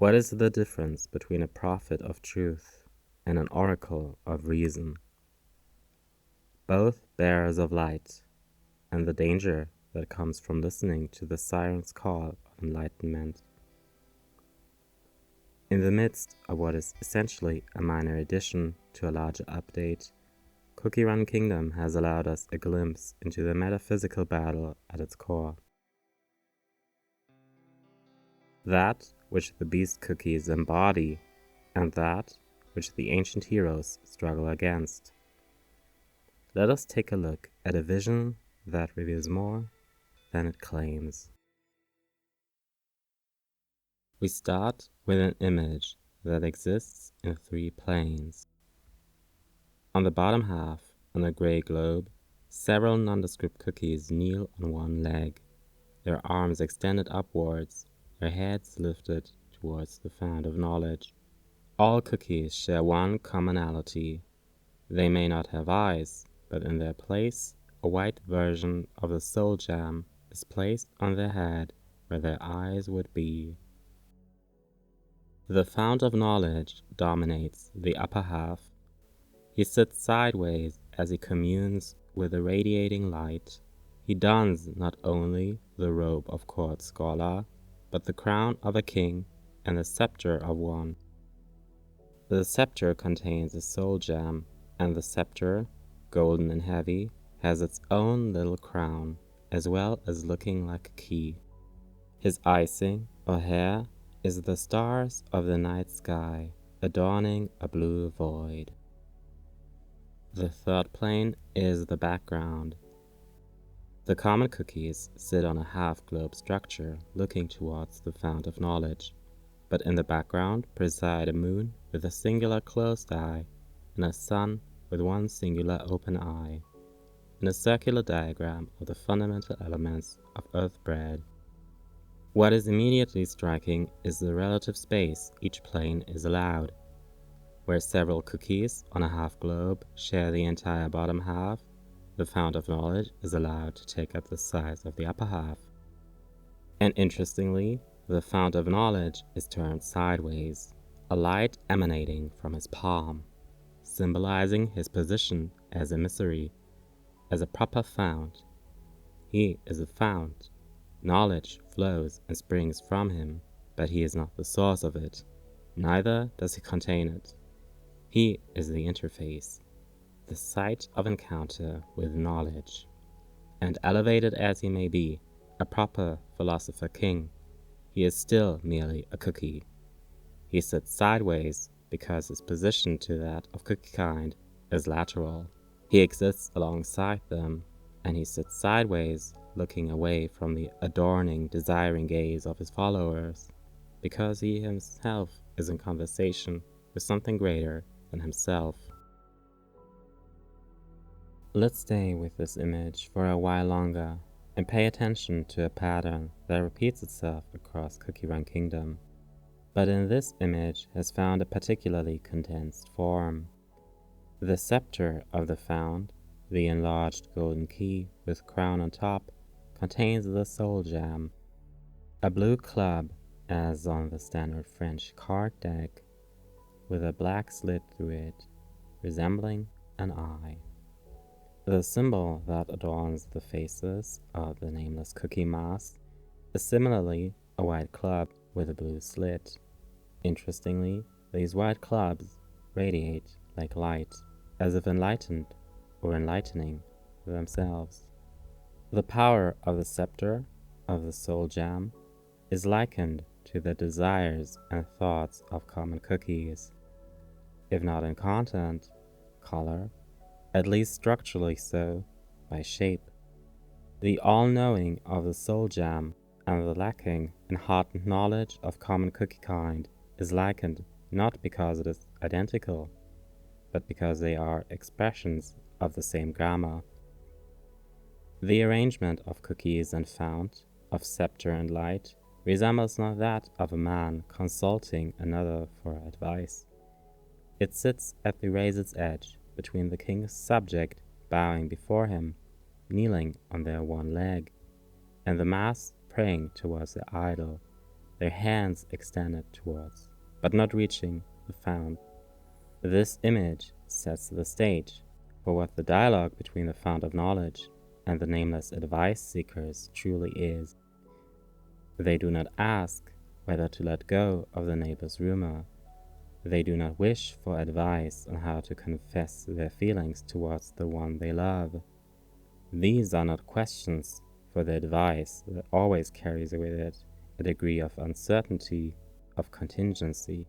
What is the difference between a prophet of truth and an oracle of reason? Both bearers of light, and the danger that comes from listening to the siren's call of enlightenment. In the midst of what is essentially a minor addition to a larger update, Cookie Run Kingdom has allowed us a glimpse into the metaphysical battle at its core. That which the beast cookies embody, and that which the ancient heroes struggle against. Let us take a look at a vision that reveals more than it claims. We start with an image that exists in 3 planes. On the bottom half, on a gray globe, several nondescript cookies kneel on one leg, their arms extended upwards, their heads lifted towards the Fount of Knowledge. All cookies share one commonality. They may not have eyes, but in their place, a white version of the soul gem is placed on their head where their eyes would be. The Fount of Knowledge dominates the upper half. He sits sideways as he communes with the radiating light. He dons not only the robe of court scholar, but the crown of a king and the scepter of one. The scepter contains a soul gem, and the scepter, golden and heavy, has its own little crown, as well as looking like a key. His icing, or hair, is the stars of the night sky, adorning a blue void. The third plane is the background. The common cookies sit on a half-globe structure looking towards the Fount of Knowledge, but in the background preside a moon with a singular closed eye and a sun with one singular open eye, in a circular diagram of the fundamental elements of earth bread. What is immediately striking is the relative space each plane is allowed. Where several cookies on a half-globe share the entire bottom half, the Fount of Knowledge is allowed to take up the size of the upper half. And interestingly, the Fount of Knowledge is turned sideways, a light emanating from his palm, symbolizing his position as emissary, as a proper fount. He is a fount. Knowledge flows and springs from him, but he is not the source of it, neither does he contain it. He is the interface, the site of encounter with knowledge. And elevated as he may be, a proper philosopher king, he is still merely a cookie. He sits sideways because his position to that of cookie kind is lateral. He exists alongside them, and he sits sideways, looking away from the adorning, desiring gaze of his followers, because he himself is in conversation with something greater than himself. Let's stay with this image for a while longer and pay attention to a pattern that repeats itself across Cookie Run Kingdom, but in this image has found a particularly condensed form. The scepter of the Fount, the enlarged golden key with crown on top, contains the soul gem, a blue club as on the standard French card deck, with a black slit through it, resembling an eye. The symbol that adorns the faces of the nameless cookie mass is similarly a white club with a blue slit. Interestingly, these white clubs radiate like light, as if enlightened or enlightening themselves. The power of the scepter of the soul gem is likened to the desires and thoughts of common cookies, if not in content, color, at least structurally so, by shape. The all-knowing of the soul gem and the lacking in heightened knowledge of common cookie kind is likened not because it is identical, but because they are expressions of the same grammar. The arrangement of cookies and fount, of scepter and light, resembles not that of a man consulting another for advice. It sits at the razor's edge between the king's subject bowing before him, kneeling on their one leg, and the mass praying towards the idol, their hands extended towards, but not reaching, the fount. This image sets the stage for what the dialogue between the Fount of Knowledge and the nameless advice seekers truly is. They do not ask whether to let go of the neighbor's rumor. They do not wish for advice on how to confess their feelings towards the one they love. These are not questions for the advice that always carries with it a degree of uncertainty, of contingency.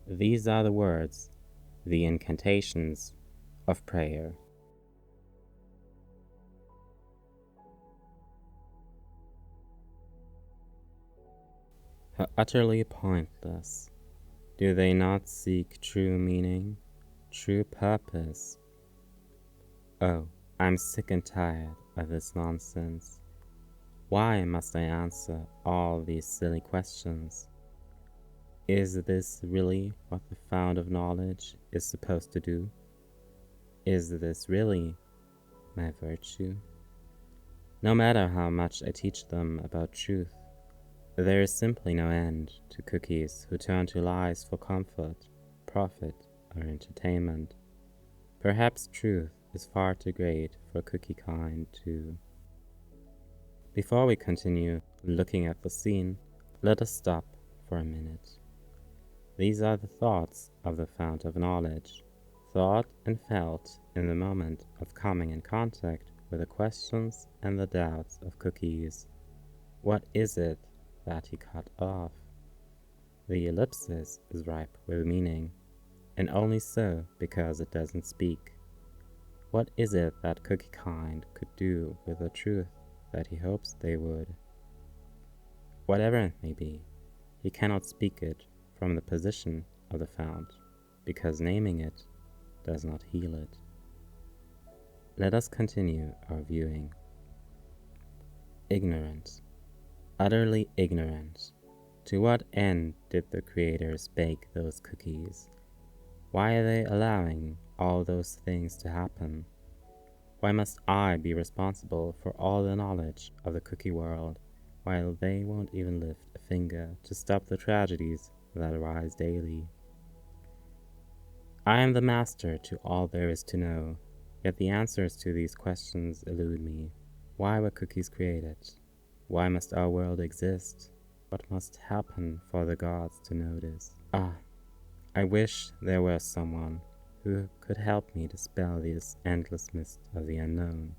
These are the words, the incantations of prayer. How utterly pointless. Do they not seek true meaning, true purpose? Oh, I'm sick and tired of this nonsense. Why must I answer all these silly questions? Is this really what the Fount of Knowledge is supposed to do? Is this really my virtue? No matter how much I teach them about truth, there is simply no end to cookies who turn to lies for comfort, profit, or entertainment. Perhaps truth is far too great for cookie kind too. Before we continue looking at the scene, let us stop for a minute. These are the thoughts of the Fount of Knowledge, thought and felt in the moment of coming in contact with the questions and the doubts of cookies. What is it that he cut off? The ellipsis is ripe with meaning, and only so because it doesn't speak. What is it that cookie kind could do with the truth that he hopes they would? Whatever it may be, he cannot speak it from the position of the fount, because naming it does not heal it. Let us continue our viewing. Ignorant, utterly ignorant. To what end did the creators bake those cookies? Why are they allowing all those things to happen? Why must I be responsible for all the knowledge of the cookie world, while they won't even lift a finger to stop the tragedies that arise daily? I am the master to all there is to know, yet the answers to these questions elude me. Why were cookies created? Why must our world exist? What must happen for the gods to notice? Ah, I wish there were someone who could help me dispel this endless mist of the unknown.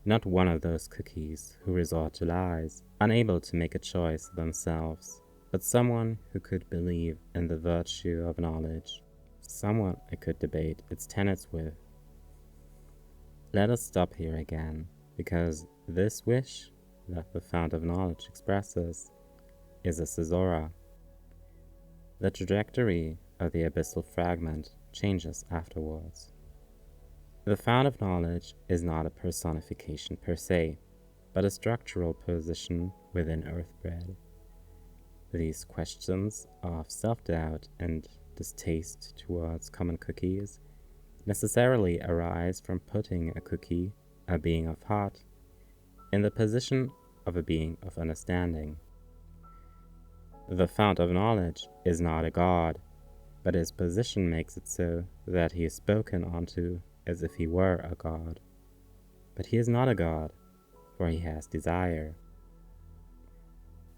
Not one of those cookies who resort to lies, unable to make a choice themselves, but someone who could believe in the virtue of knowledge, someone I could debate its tenets with. Let us stop here again, because this wish that the Fount of Knowledge expresses is a caesura. The trajectory of the abyssal fragment changes afterwards. The Fount of Knowledge is not a personification per se, but a structural position within Earthbread. These questions of self-doubt and distaste towards common cookies necessarily arise from putting a cookie, a being of heart, in the position of a being of understanding. The Fount of Knowledge is not a god, but his position makes it so that he is spoken onto as if he were a god. But he is not a god, for he has desire.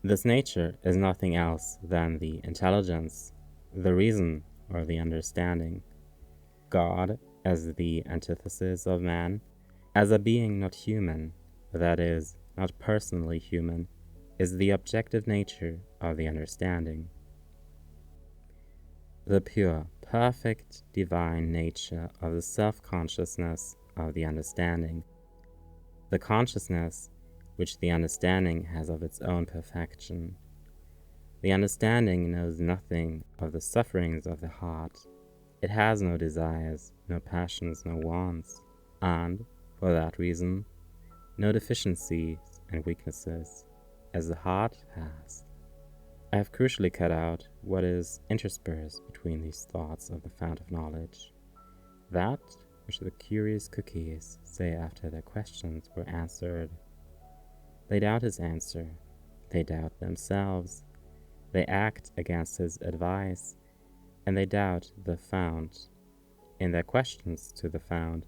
This nature is nothing else than the intelligence, the reason, or the understanding. God, as the antithesis of man, as a being not human, that is, not personally human, is the objective nature of the understanding. The pure, perfect, divine nature of the self-consciousness of the understanding. The consciousness which the understanding has of its own perfection. The understanding knows nothing of the sufferings of the heart. It has no desires, no passions, no wants, and, for that reason, no deficiencies and weaknesses, as the heart has. I have crucially cut out what is interspersed between these thoughts of the Fount of Knowledge, that which the curious cookies say after their questions were answered. They doubt his answer, they doubt themselves, They act against his advice, and they doubt the fount. In their questions to the fount,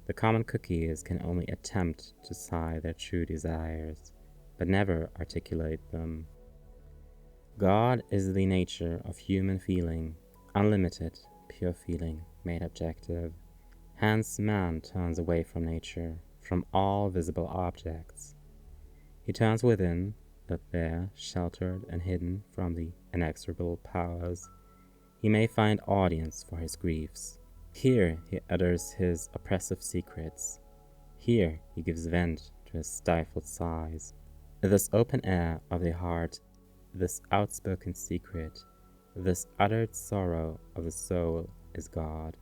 the common cookies can only attempt to sigh their true desires, but never articulate them. God is the nature of human feeling, unlimited, pure feeling, made objective. Hence man turns away from nature, from all visible objects. He turns within, that there, sheltered and hidden from the inexorable powers, he may find audience for his griefs. Here he utters his oppressive secrets. Here he gives vent to his stifled sighs. This open air of the heart, this outspoken secret, this uttered sorrow of the soul is God.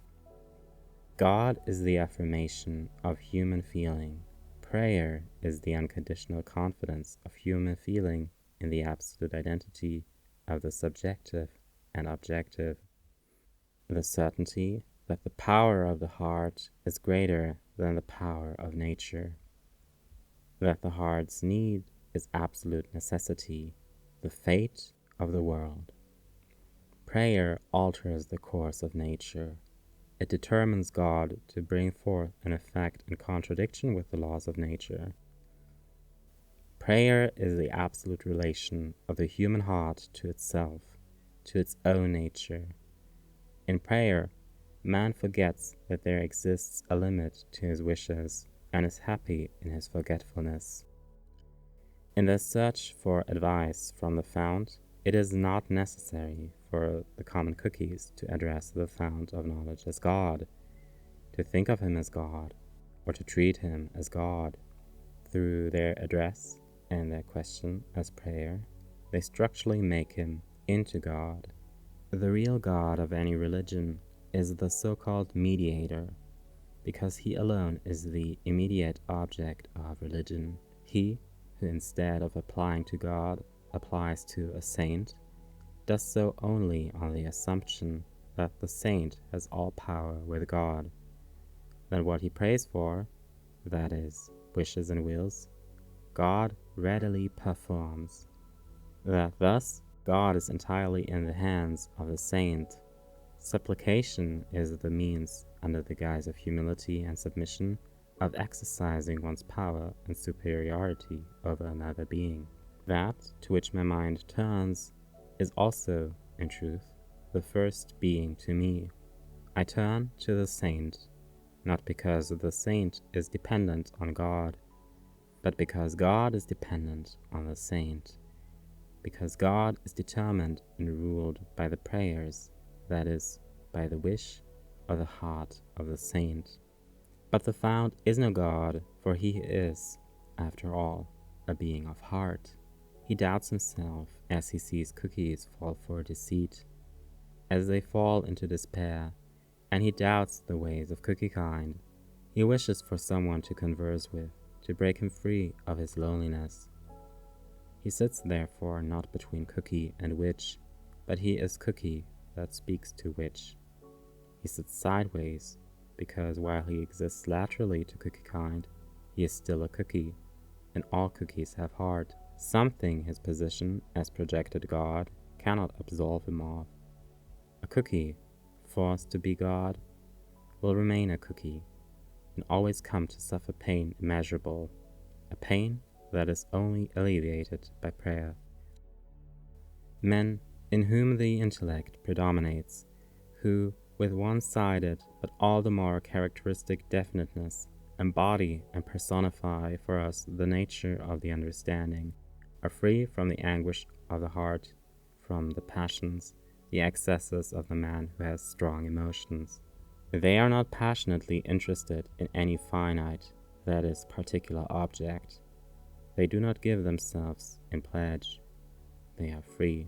God is the affirmation of human feeling. Prayer is the unconditional confidence of human feeling in the absolute identity of the subjective and objective. The certainty that the power of the heart is greater than the power of nature. That the heart's need is absolute necessity, the fate of the world. Prayer alters the course of nature. It determines God to bring forth an effect in contradiction with the laws of nature. Prayer is the absolute relation of the human heart to itself, to its own nature. In prayer, man forgets that there exists a limit to his wishes and is happy in his forgetfulness. In their search for advice from the fount, it is not necessary for the common cookies to address the fount of knowledge as God, to think of him as God, or to treat him as God. Through their address and their question as prayer, they structurally make him into God. The real God of any religion is the so-called mediator, because he alone is the immediate object of religion. He who, instead of applying to God, applies to a saint, does so only on the assumption that the saint has all power with God. Then what he prays for, that is, wishes and wills, God readily performs. That thus God is entirely in the hands of the saint. Supplication is the means, under the guise of humility and submission, of exercising one's power and superiority over another being. That to which my mind turns is also, in truth, the first being to me. I turn to the saint, not because the saint is dependent on God, but because God is dependent on the saint, because God is determined and ruled by the prayers, that is, by the wish or the heart of the saint. But the fount is no God, for he is, after all, a being of heart. He doubts himself as he sees cookies fall for deceit, as they fall into despair, and he doubts the ways of cookie kind. He wishes for someone to converse with, to break him free of his loneliness. He sits therefore not between cookie and witch, but he is cookie that speaks to witch. He sits sideways, because while he exists laterally to cookie kind, he is still a cookie, and all cookies have heart. Something his position as projected God cannot absolve him of. A cookie, forced to be God, will remain a cookie, and always come to suffer pain immeasurable, a pain that is only alleviated by prayer. Men in whom the intellect predominates, who, with one-sided but all the more characteristic definiteness, embody and personify for us the nature of the understanding, are free from the anguish of the heart, from the passions, the excesses of the man who has strong emotions. They are not passionately interested in any finite, that is, particular object. They do not give themselves in pledge. They are free.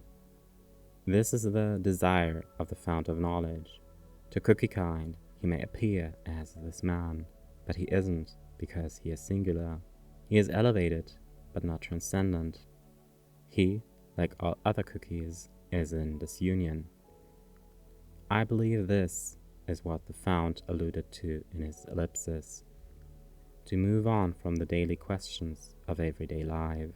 This is the desire of the Fount of Knowledge. To cookie kind, he may appear as this man, but he isn't, because he is singular. He is elevated, but not transcendent. He, like all other cookies, is in disunion. I believe this is what the Fount alluded to in his ellipsis. To move on from the daily questions of everyday life.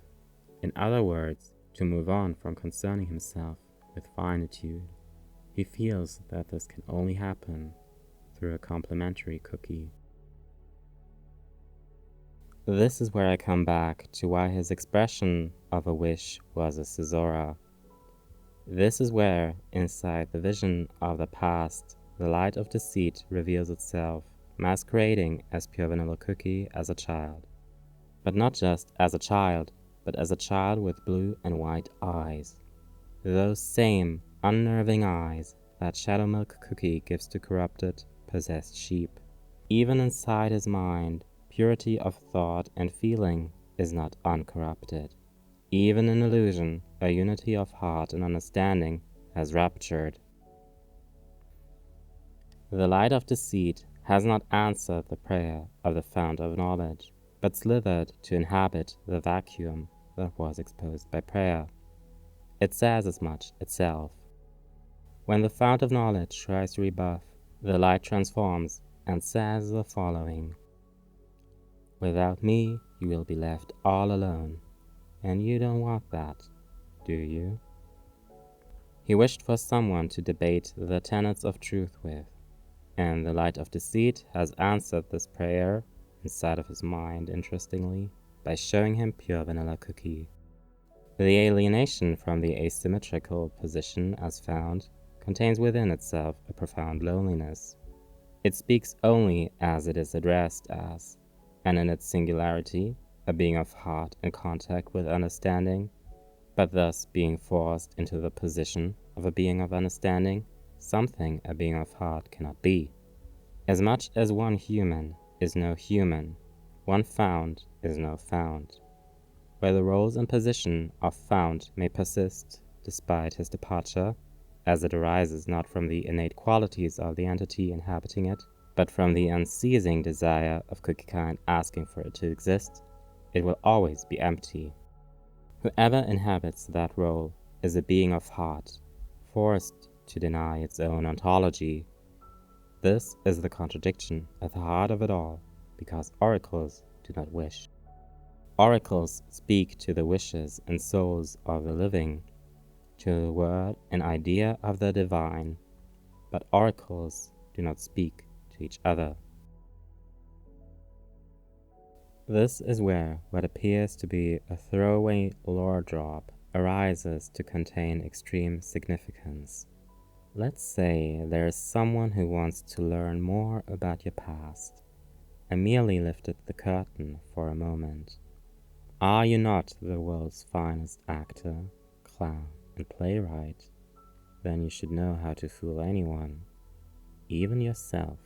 In other words, to move on from concerning himself with finitude. He feels that this can only happen through a complementary cookie. This is where I come back to why his expression of a wish was a caesura. This is where, inside the vision of the past, the light of deceit reveals itself, masquerading as pure vanilla cookie as a child. But not just as a child, but as a child with blue and white eyes. Those same unnerving eyes that shadow milk cookie gives to corrupted, possessed sheep. Even inside his mind, purity of thought and feeling is not uncorrupted. Even in illusion, a unity of heart and understanding has raptured. The light of deceit has not answered the prayer of the Fount of Knowledge, but slithered to inhabit the vacuum that was exposed by prayer. It says as much itself. When the Fount of Knowledge tries to rebuff, the light transforms and says the following: "Without me, you will be left all alone, and you don't want that, do you?" He wished for someone to debate the tenets of truth with, and the light of deceit has answered this prayer inside of his mind, interestingly, by showing him pure vanilla cookie. The alienation from the asymmetrical position as found contains within itself a profound loneliness. It speaks only as it is addressed as, and in its singularity, a being of heart in contact with understanding, but thus being forced into the position of a being of understanding, something a being of heart cannot be. As much as one human is no human, one found is no found. Where the roles and position of found may persist despite his departure, as it arises not from the innate qualities of the entity inhabiting it, but from the unceasing desire of cookiekind asking for it to exist, it will always be empty. Whoever inhabits that role is a being of heart, forced to deny its own ontology. This is the contradiction at the heart of it all, because oracles do not wish. Oracles speak to the wishes and souls of the living, to the word and idea of the divine, but oracles do not speak to each other. This is where what appears to be a throwaway lore drop arises to contain extreme significance. Let's say there is someone who wants to learn more about your past. I merely lifted the curtain for a moment. Are you not the world's finest actor, clown, and playwright? Then you should know how to fool anyone, even yourself.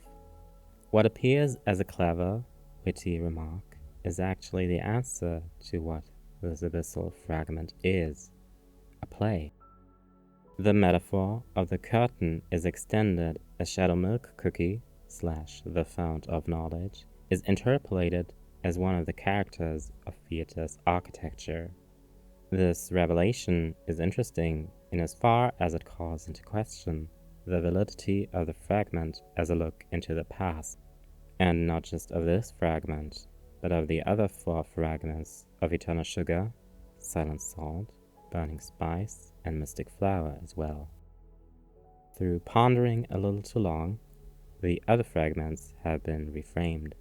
What appears as a clever, witty remark is actually the answer to what this abyssal fragment is: a play. The metaphor of the curtain is extended as shadow milk cookie / the Fount of Knowledge is interpolated as one of the characters of theater's architecture. This revelation is interesting in as far as it calls into question the validity of the fragment as a look into the past, and not just of this fragment, but of the other 4 fragments of eternal sugar, silent salt, burning spice, and mystic flower as well. Through pondering a little too long, the other fragments have been reframed.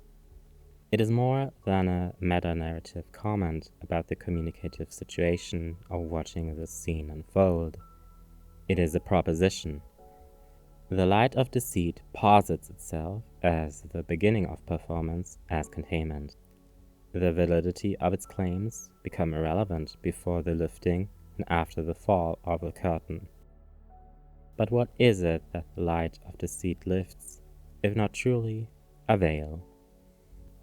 It is more than a meta-narrative comment about the communicative situation of watching this scene unfold. It is a proposition. The light of deceit posits itself as the beginning of performance as containment. The validity of its claims become irrelevant before the lifting and after the fall of the curtain. But what is it that the light of deceit lifts, if not truly a veil?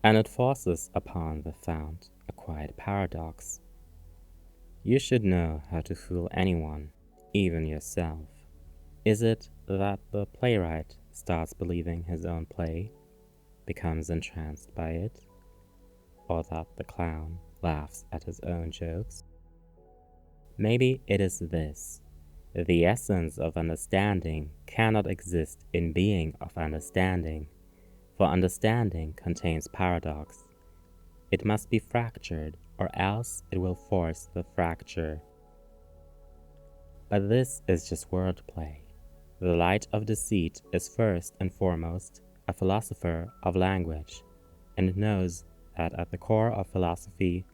And it forces upon the fount a quiet paradox. You should know how to fool anyone, even yourself. Is it that the playwright starts believing his own play, becomes entranced by it, or that the clown laughs at his own jokes? Maybe it is this. The essence of understanding cannot exist in being of understanding, for understanding contains paradox. It must be fractured, or else it will force the fracture. But this is just wordplay. The light of deceit is first and foremost a philosopher of language, and knows that at the core of philosophy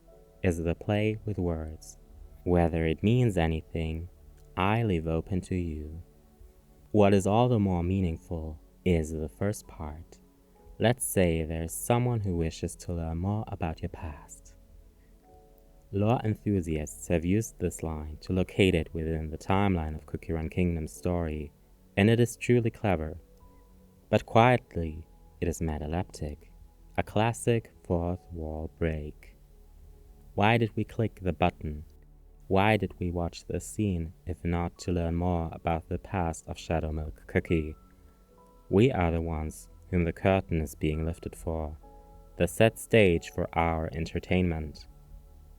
is the play with words. Whether it means anything, I leave open to you. What is all the more meaningful is the first part. Let's say there's someone who wishes to learn more about your past. Lore enthusiasts have used this line to locate it within the timeline of Cookie Run Kingdom's story, and it is truly clever. But quietly, it is metaleptic, a classic fourth wall break. Why did we click the button? Why did we watch this scene if not to learn more about the past of Shadowmilk Cookie? We are the ones whom the curtain is being lifted for, the set stage for our entertainment.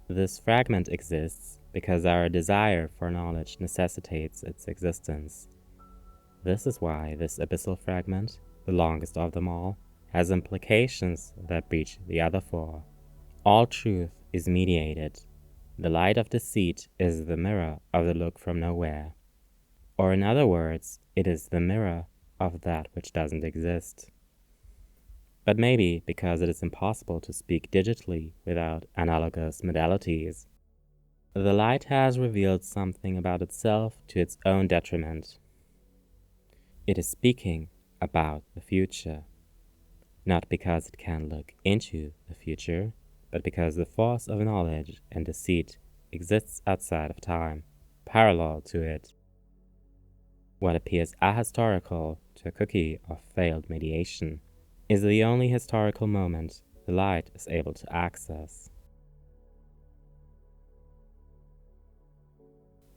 This fragment exists because our desire for knowledge necessitates its existence. This is why this abyssal fragment, the longest of them all, has implications that breach the other four. All truth is mediated. The light of deceit is the mirror of the look from nowhere. Or in other words, it is the mirror of that which doesn't exist. But maybe because it is impossible to speak digitally without analogous modalities, the light has revealed something about itself to its own detriment. It is speaking about the future, not because it can look into the future, but because the force of knowledge and deceit exists outside of time, parallel to it. What appears ahistorical to a cookie of failed mediation is the only historical moment the light is able to access.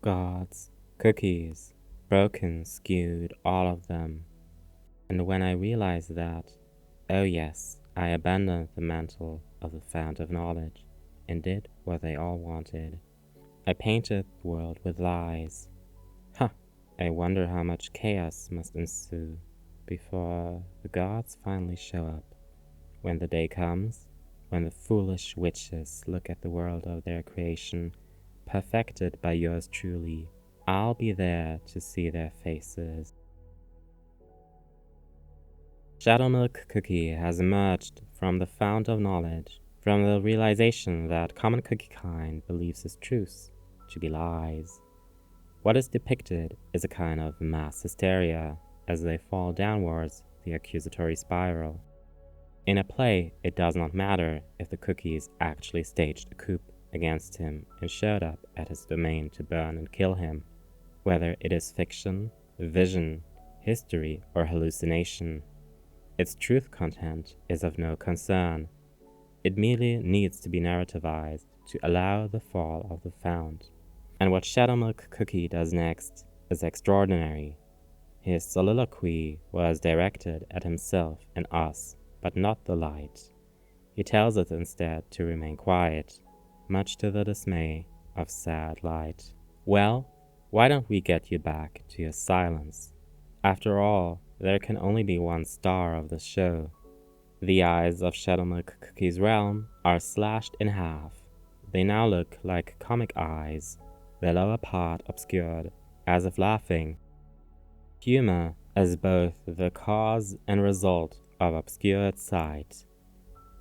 Gods, cookies, broken, skewed, all of them. And when I realized that, oh yes, I abandoned the mantle of the Fount of Knowledge and did what they all wanted. I painted the world with lies. I wonder how much chaos must ensue before the gods finally show up. When the day comes, when the foolish witches look at the world of their creation, perfected by yours truly, I'll be there to see their faces. Shadowmilk Cookie has emerged from the Fount of Knowledge, from the realization that common cookie kind believes as truths to be lies. What is depicted is a kind of mass hysteria as they fall downwards the accusatory spiral. In a play, it does not matter if the cookies actually staged a coup against him and showed up at his domain to burn and kill him, whether it is fiction, vision, history, or hallucination. Its truth content is of no concern. It merely needs to be narrativized to allow the fall of the fount. And what Shadowmilk Cookie does next is extraordinary. His soliloquy was directed at himself and us, but not the light. He tells it instead to remain quiet, much to the dismay of sad light. Well, why don't we get you back to your silence? After all, there can only be one star of the show. The eyes of Shadowmilk Cookie's realm are slashed in half. They now look like comic eyes, their lower part obscured, as if laughing. Humor is both the cause and result of obscured sight.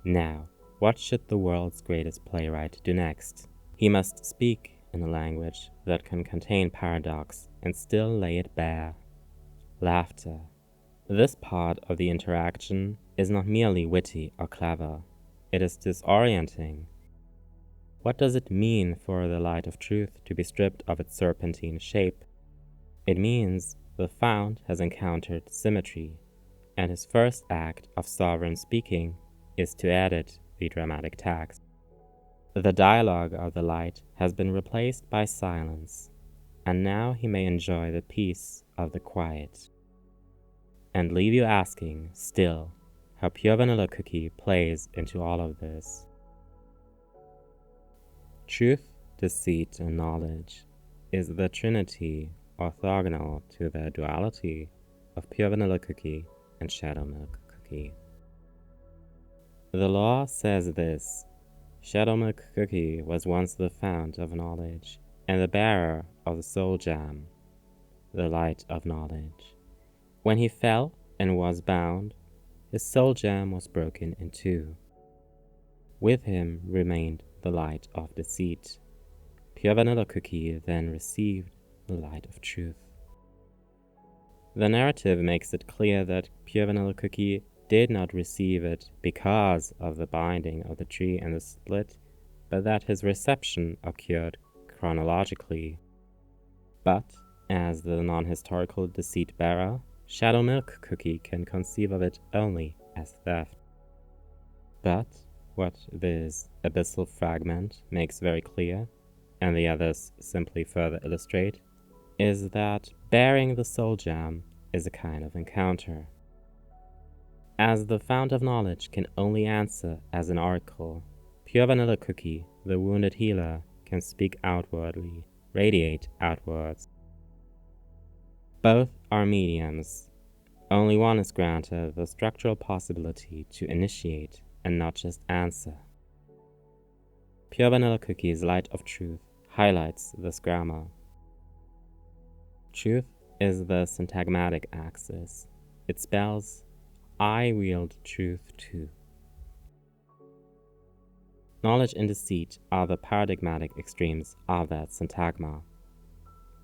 Now, what should the world's greatest playwright do next? He must speak in a language that can contain paradox and still lay it bare. Laughter. This part of the interaction is not merely witty or clever. It is disorienting. What does it mean for the light of truth to be stripped of its serpentine shape? It means the fount has encountered symmetry, and his first act of sovereign speaking is to edit the dramatic text. The dialogue of the light has been replaced by silence, and now he may enjoy the peace of the quiet. And leave you asking, still, how Pure Vanilla Cookie plays into all of this. Truth, deceit, and knowledge is the trinity orthogonal to the duality of Pure Vanilla Cookie and Shadowmilk Cookie. The law says this: Shadowmilk Cookie was once the fount of knowledge and the bearer of the soul gem, the light of knowledge. When he fell and was bound, his soul gem was broken in two. With him remained the light of deceit. Pure vanilla cookie then received the light of truth. The narrative makes it clear that Pure Vanilla Cookie did not receive it because of the binding of the tree and the split, but that his reception occurred chronologically. But, as the non-historical deceit bearer, Shadow Milk Cookie can conceive of it only as theft. But what this abyssal fragment makes very clear, and the others simply further illustrate, is that bearing the soul gem is a kind of encounter. As the Fount of Knowledge can only answer as an oracle, Pure Vanilla Cookie, the wounded healer, can speak outwardly, radiate outwards. Both are mediums. Only one is granted the structural possibility to initiate and not just answer. Pure Vanilla Cookie's light of truth highlights this grammar. Truth is the syntagmatic axis. It spells, I wield truth too. Knowledge and deceit are the paradigmatic extremes of that syntagma.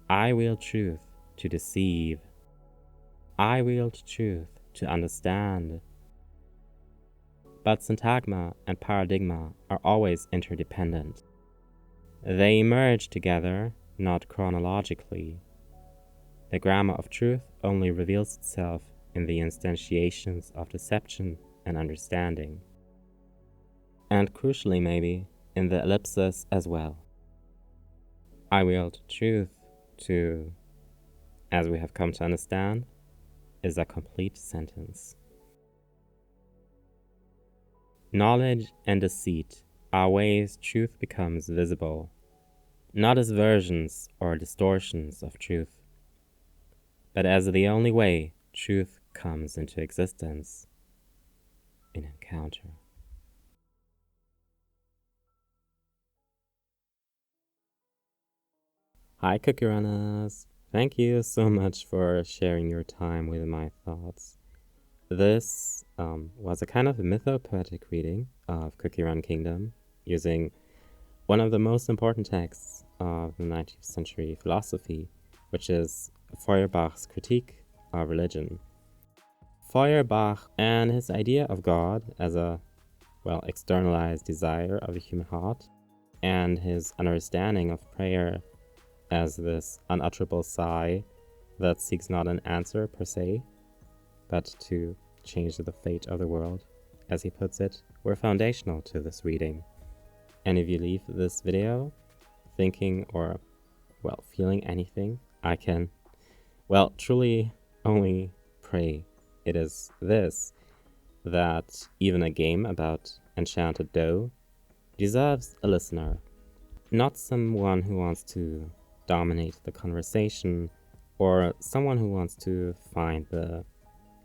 I wield truth to deceive. I wield truth to understand. But syntagma and paradigma are always interdependent. They emerge together, not chronologically. The grammar of truth only reveals itself in the instantiations of deception and understanding. And crucially maybe, in the ellipsis as well. I wield truth to, as we have come to understand, is a complete sentence. Knowledge and deceit are ways truth becomes visible, not as versions or distortions of truth, but as the only way truth comes into existence in encounter. Hi Cookie Runners! Thank you so much for sharing your time with my thoughts. This was a kind of mythopoetic reading of Cookie Run Kingdom using one of the most important texts of the 19th century philosophy, which is Feuerbach's critique of religion. Feuerbach and his idea of God as a, externalized desire of the human heart, and his understanding of prayer as this unutterable sigh that seeks not an answer per se, but to change the fate of the world, as he puts it, were foundational to this reading. And if you leave this video thinking or, feeling anything, I can, truly only pray it is this, that even a game about enchanted dough deserves a listener, not someone who wants to dominate the conversation or someone who wants to find the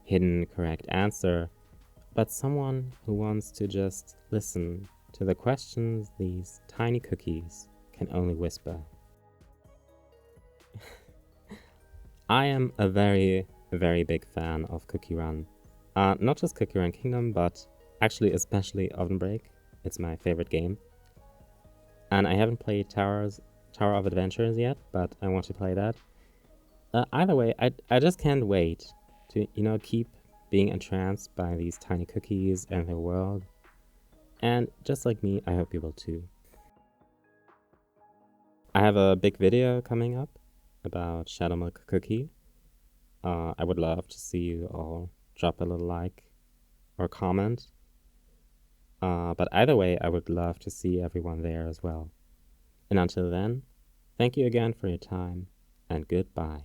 hidden correct answer, but someone who wants to just listen to the questions these tiny cookies can only whisper. I am a very, very big fan of Cookie Run. Not just Cookie Run Kingdom, but actually especially Oven Break. It's my favorite game. And I haven't played Tower of Adventures yet, but I want to play that. Either way, I just can't wait to, keep being entranced by these tiny cookies and their world. And just like me, I hope you will too. I have a big video coming up about Shadow Milk Cookie. I would love to see you all drop a little like or comment. But either way, I would love to see everyone there as well. And until then, thank you again for your time, and goodbye.